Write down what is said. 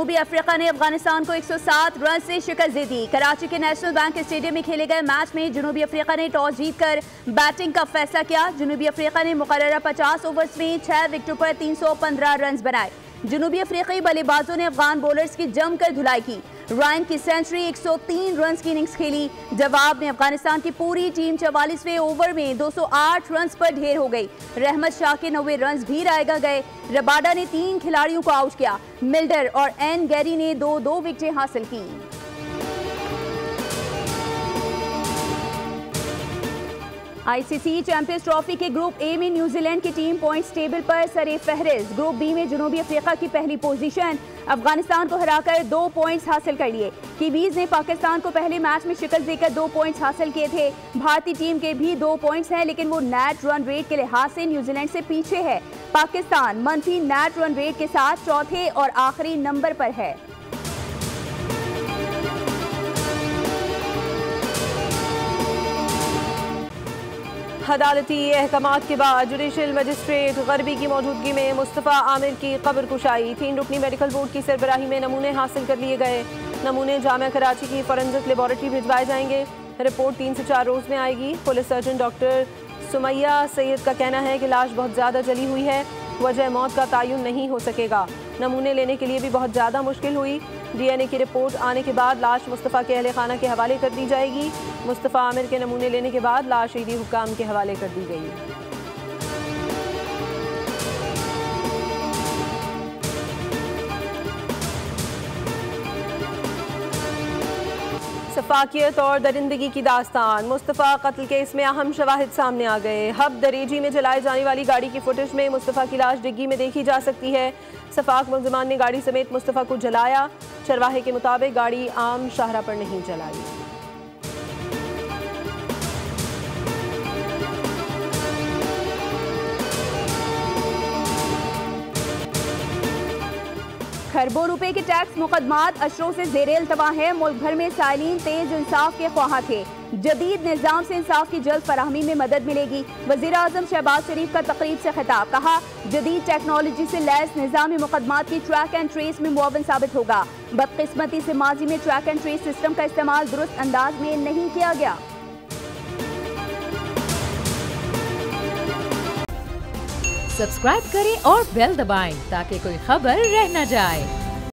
जनूबी अफ्रीका ने अफगानिस्तान को 107 रन से शिकस्त दे दी। कराची के नेशनल बैंक स्टेडियम में खेले गए मैच में जनूबी अफ्रीका ने टॉस जीतकर बैटिंग का फैसला किया। जनूबी अफ्रीका ने मुकर्ररा 50 ओवर्स में 6 विकेटों पर 315 रन बनाए। जनूबी अफ्रीकी बल्लेबाजों ने अफगान बॉलर्स की जमकर धुलाई की। रायन की सेंचुरी 103 रन की इनिंग्स खेली। जवाब में अफगानिस्तान की पूरी टीम 44वें ओवर में 208 रन पर ढेर हो गई। रहमत शाह के 90 रन भी रायगा गए। रबाडा ने 3 खिलाड़ियों को आउट किया। मिल्डर और एन गैरी ने 2-2 विकेटें हासिल की। आईसीसी चैंपियंस ट्रॉफी के ग्रुप ए में न्यूजीलैंड की टीम पॉइंट्स टेबल पर सरे फहरिस्त। ग्रुप बी में जनूबी अफ्रीका की पहली पोजीशन, अफगानिस्तान को हराकर 2 पॉइंट्स हासिल कर लिए। कीवीज ने पाकिस्तान को पहले मैच में शिकस्त देकर 2 पॉइंट्स हासिल किए थे। भारतीय टीम के भी 2 पॉइंट्स हैं, लेकिन वो नेट रन रेट के लिहाज से न्यूजीलैंड से पीछे है। पाकिस्तान मनफी नेट रन रेट के साथ चौथे और आखिरी नंबर पर है। अदालती अहकामात के बाद जुडिशल मजिस्ट्रेट गरबी की मौजूदगी में मुस्तफ़ा आमिर की कब्र कुशाई। 3 रुकनी मेडिकल बोर्ड की सरबराही में नमूने हासिल कर लिए गए। नमूने जामिया कराची की फॉरेंसिक लेबॉरेटरी भिजवाए जाएंगे। रिपोर्ट 3 से 4 रोज में आएगी। Police surgeon doctor Sumaiya Syed का कहना है कि लाश बहुत ज़्यादा जली हुई है, वजह मौत का तयन नहीं हो सकेगा। नमूने लेने के लिए भी बहुत ज़्यादा मुश्किल हुई। डीएनए की रिपोर्ट आने के बाद लाश मुस्तफ़ा के अहले खाना के हवाले कर दी जाएगी। मुस्तफ़ा आमिर के नमूने लेने के बाद लाश ईदी हुक्काम के हवाले कर दी गई। सफाकियत और दरिंदगी की दास्तान। मुस्तफ़ा कत्ल केस में अहम शवाहिद सामने आ गए। हब दरेजी में जलाए जाने वाली गाड़ी की फुटेज में मुस्तफ़ा की लाश डिग्गी में देखी जा सकती है। सफाक मुलजमान ने गाड़ी समेत मुस्तफ़ा को जलाया। चरवाहे के मुताबिक गाड़ी आम शाहरा पर नहीं जलाई। खरबों रुपए के टैक्स मुकदमात अशरों से ज़ेरे इल्तवा है। मुल्क भर में साइलिन तेज इंसाफ के ख्वाह थे। जदीद निज़ाम से इंसाफ की जल्द फराहमी में मदद मिलेगी। वज़ीर आज़म शहबाज शरीफ का तकरीब से खिताब। कहा, जदीद टेक्नोलॉजी से लैस निज़ामी मुकदमात की ट्रैक एंड ट्रेस में मुआवन साबित होगा। बदकिस्मती से माजी में ट्रैक एंड ट्रेस सिस्टम का इस्तेमाल दुरुस्त अंदाज में नहीं किया गया। सब्सक्राइब करें और बेल दबाएं ताकि कोई खबर रह न जाए।